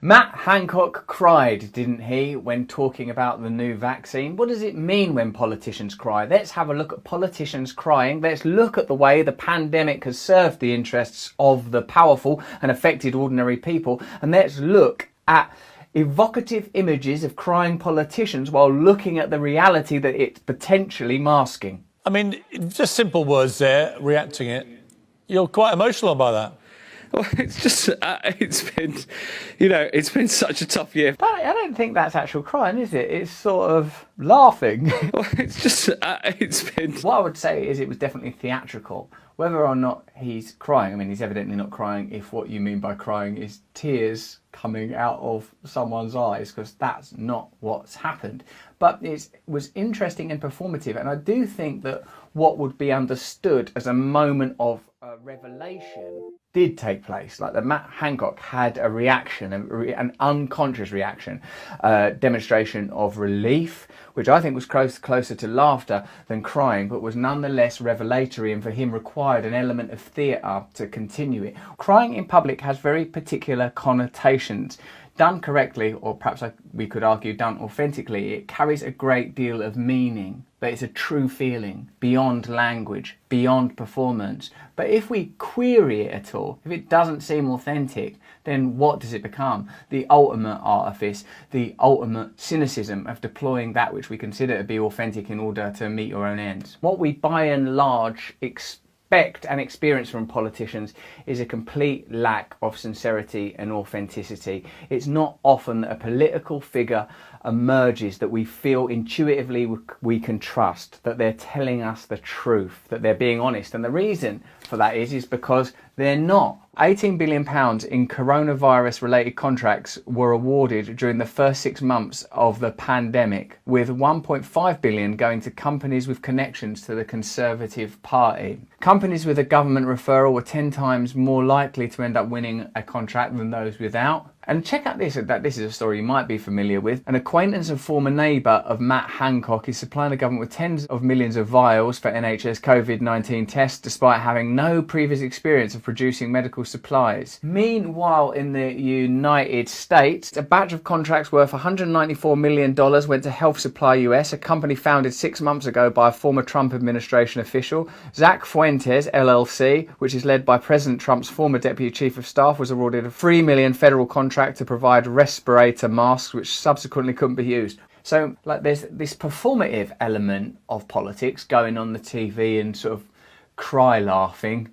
Matt Hancock cried, didn't he, when talking about the new vaccine? What does it mean when politicians cry? Let's have a look at politicians crying. Let's look at the way the pandemic has served the interests of the powerful and affected ordinary people. And let's look at evocative images of crying politicians while looking at the reality that it's potentially masking. I mean, just simple words there, reacting it. You're quite emotional by that. Well, it's just, it's been such a tough year. But I don't think that's actual crying, is it? It's sort of laughing. Well, What I would say is it was definitely theatrical. Whether or not he's crying, I mean, he's evidently not crying if what you mean by crying is tears coming out of someone's eyes, because that's not what's happened. But it was interesting and performative, and I do think that what would be understood as a moment of revelation did take place. Like that Matt Hancock had a reaction, an unconscious reaction, demonstration of relief, which I think was closer to laughter than crying, but was nonetheless revelatory, and for him required an element of theatre to continue it. Crying in public has very particular connotations. Done correctly, or perhaps we could argue done authentically, it carries a great deal of meaning. But it's a true feeling, beyond language, beyond performance. But if we query it at all, if it doesn't seem authentic, then what does it become? The ultimate artifice, the ultimate cynicism of deploying that which we consider to be authentic in order to meet your own ends. What we by and large expect and experience from politicians is a complete lack of sincerity and authenticity. It's not often that a political figure emerges that we feel intuitively we can trust, that they're telling us the truth, that they're being honest. And the reason for that is because they're not. £18 billion in coronavirus related contracts were awarded during the first 6 months of the pandemic, with £1.5 billion going to companies with connections to the Conservative Party. Companies with a government referral were 10 times more likely to end up winning a contract than those without. And check out this, this is a story you might be familiar with. An acquaintance and former neighbour of Matt Hancock is supplying the government with tens of millions of vials for NHS COVID-19 tests despite having no previous experience of producing medical supplies. Meanwhile, in the United States, a batch of contracts worth $194 million went to Health Supply US, a company founded 6 months ago by a former Trump administration official. Zach Fuentes, LLC, which is led by President Trump's former Deputy Chief of Staff, was awarded a $3 million federal contract to provide respirator masks, which subsequently couldn't be used. So, there's this performative element of politics going on the TV and sort of cry laughing.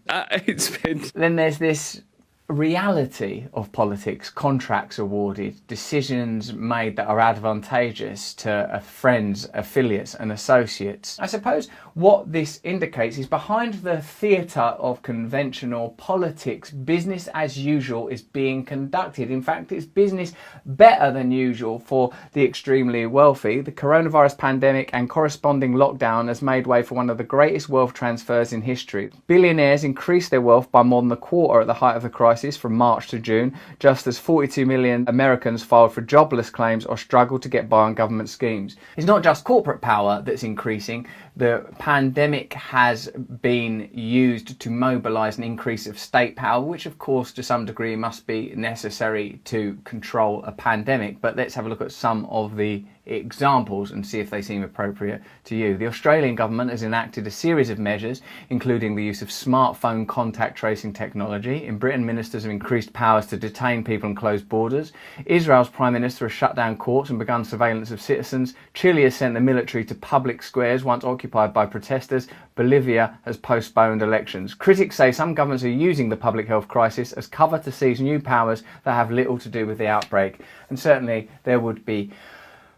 Then there's this reality of politics, contracts awarded, decisions made that are advantageous to friends, affiliates and associates. I suppose what this indicates is behind the theatre of conventional politics, business as usual is being conducted. In fact, it's business better than usual for the extremely wealthy. The coronavirus pandemic and corresponding lockdown has made way for one of the greatest wealth transfers in history. Billionaires increased their wealth by more than a quarter at the height of the crisis from March to June, just as 42 million Americans filed for jobless claims or struggled to get by on government schemes. It's not just corporate power that's increasing. The pandemic has been used to mobilise an increase of state power, which of course to some degree must be necessary to control a pandemic. But let's have a look at some of the examples and see if they seem appropriate to you. The Australian government has enacted a series of measures, including the use of smartphone contact tracing technology. In Britain, ministers have increased powers to detain people and close borders. Israel's Prime Minister has shut down courts and begun surveillance of citizens. Chile has sent the military to public squares once occupied by protesters. Bolivia has postponed elections. Critics say some governments are using the public health crisis as cover to seize new powers that have little to do with the outbreak. And certainly there would be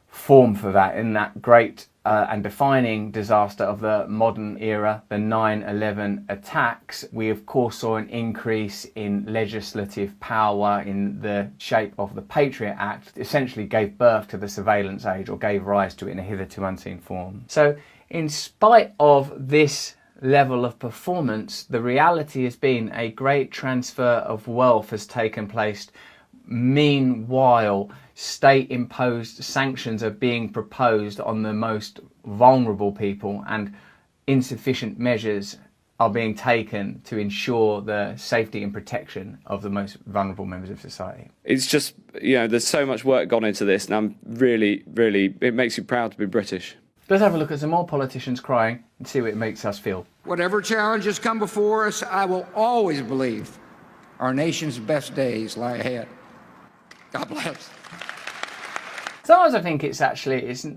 form for that in that great and defining disaster of the modern era, the 9/11 attacks. We of course saw an increase in legislative power in the shape of the Patriot Act. It essentially gave birth to the surveillance age, or gave rise to it in a hitherto unseen form. So in spite of this level of performance, the reality has been a great transfer of wealth has taken place. Meanwhile, state-imposed sanctions are being proposed on the most vulnerable people, and insufficient measures are being taken to ensure the safety and protection of the most vulnerable members of society? It's just, there's so much work gone into this, and I'm really, it makes you proud to be British. Let's have a look at some more politicians crying and see what it makes us feel. Whatever challenges come before us, I will always believe our nation's best days lie ahead. God bless. Sometimes I think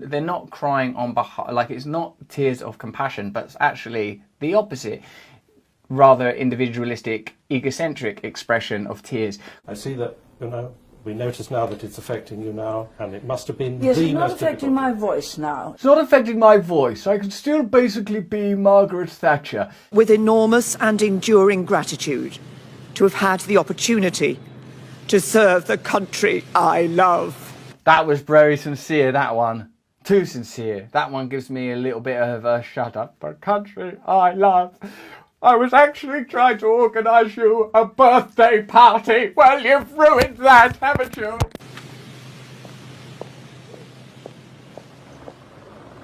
they're not crying on behalf, like it's not tears of compassion, but it's actually the opposite, rather individualistic, egocentric expression of tears. I see that, we notice now that it's affecting you now, and it must have been Yes, the it's not most affecting difficult. my voice now. It's not affecting my voice. I can still basically be Margaret Thatcher. With enormous and enduring gratitude to have had the opportunity to serve the country I love. That was very sincere, that one. Too sincere. That one gives me a little bit of a shut up. The country I love. I was actually trying to organise you a birthday party. Well, you've ruined that, haven't you?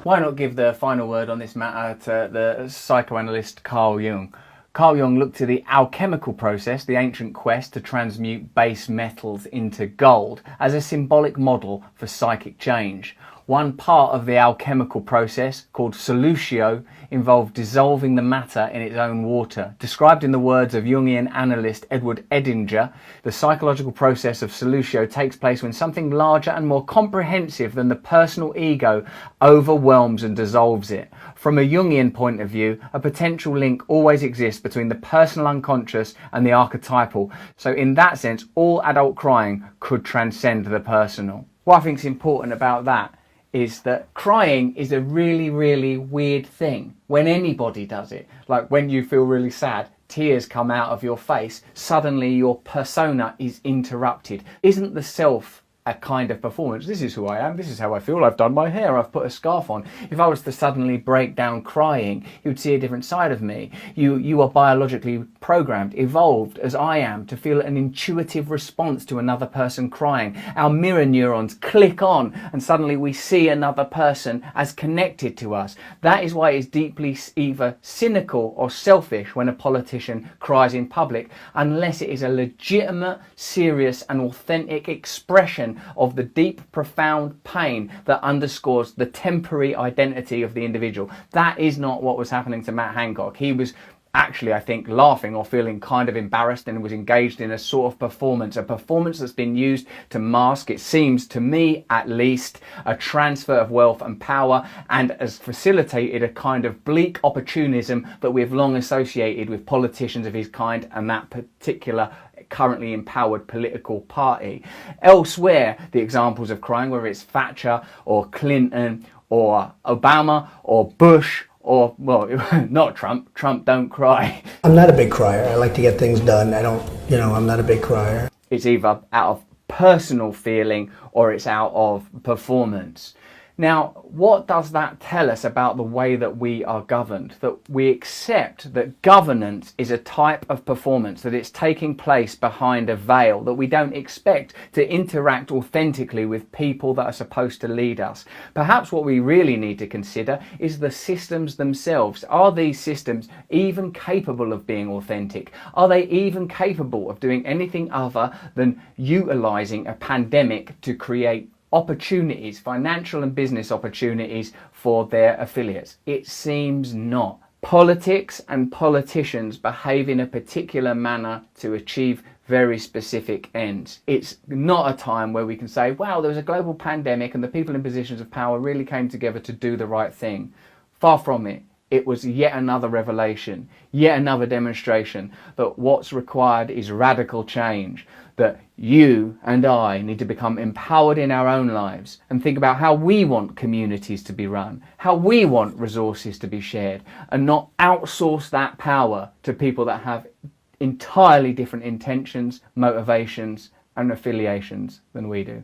Why not give the final word on this matter to the psychoanalyst Carl Jung? Carl Jung looked to the alchemical process, the ancient quest to transmute base metals into gold, as a symbolic model for psychic change. One part of the alchemical process, called solutio, involved dissolving the matter in its own water. Described in the words of Jungian analyst Edward Edinger, the psychological process of solutio takes place when something larger and more comprehensive than the personal ego overwhelms and dissolves it. From a Jungian point of view, a potential link always exists between the personal unconscious and the archetypal. So in that sense, all adult crying could transcend the personal. What I think is important about that is that crying is a really, really weird thing when anybody does it. Like when you feel really sad, tears come out of your face, suddenly your persona is interrupted. Isn't the self a kind of performance? This is who I am, this is how I feel, I've done my hair, I've put a scarf on. If I was to suddenly break down crying, you'd see a different side of me. You are biologically programmed, evolved as I am, to feel an intuitive response to another person crying. Our mirror neurons click on and suddenly we see another person as connected to us. That is why it's deeply either cynical or selfish when a politician cries in public, unless it is a legitimate, serious and authentic expression of the deep, profound pain that underscores the temporary identity of the individual. That is not what was happening to Hatt Mancock. He was actually, I think, laughing or feeling kind of embarrassed and was engaged in a sort of performance, a performance that's been used to mask, it seems to me at least, a transfer of wealth and power, and has facilitated a kind of bleak opportunism that we've long associated with politicians of his kind and that particular currently empowered political party. Elsewhere, the examples of crying, whether it's Thatcher or Clinton or Obama or Bush or, well, not Trump. Trump don't cry. I'm not a big crier. I like to get things done. I'm not a big crier. It's either out of personal feeling or it's out of performance. Now, what does that tell us about the way that we are governed? That we accept that governance is a type of performance, that it's taking place behind a veil, that we don't expect to interact authentically with people that are supposed to lead us. Perhaps what we really need to consider is the systems themselves. Are these systems even capable of being authentic? Are they even capable of doing anything other than utilising a pandemic to create opportunities, financial and business opportunities for their affiliates? It seems not. Politics and politicians behave in a particular manner to achieve very specific ends. It's not a time where we can say, wow, there was a global pandemic and the people in positions of power really came together to do the right thing. Far from it. It was yet another revelation, yet another demonstration that what's required is radical change, that you and I need to become empowered in our own lives and think about how we want communities to be run, how we want resources to be shared, and not outsource that power to people that have entirely different intentions, motivations, and affiliations than we do.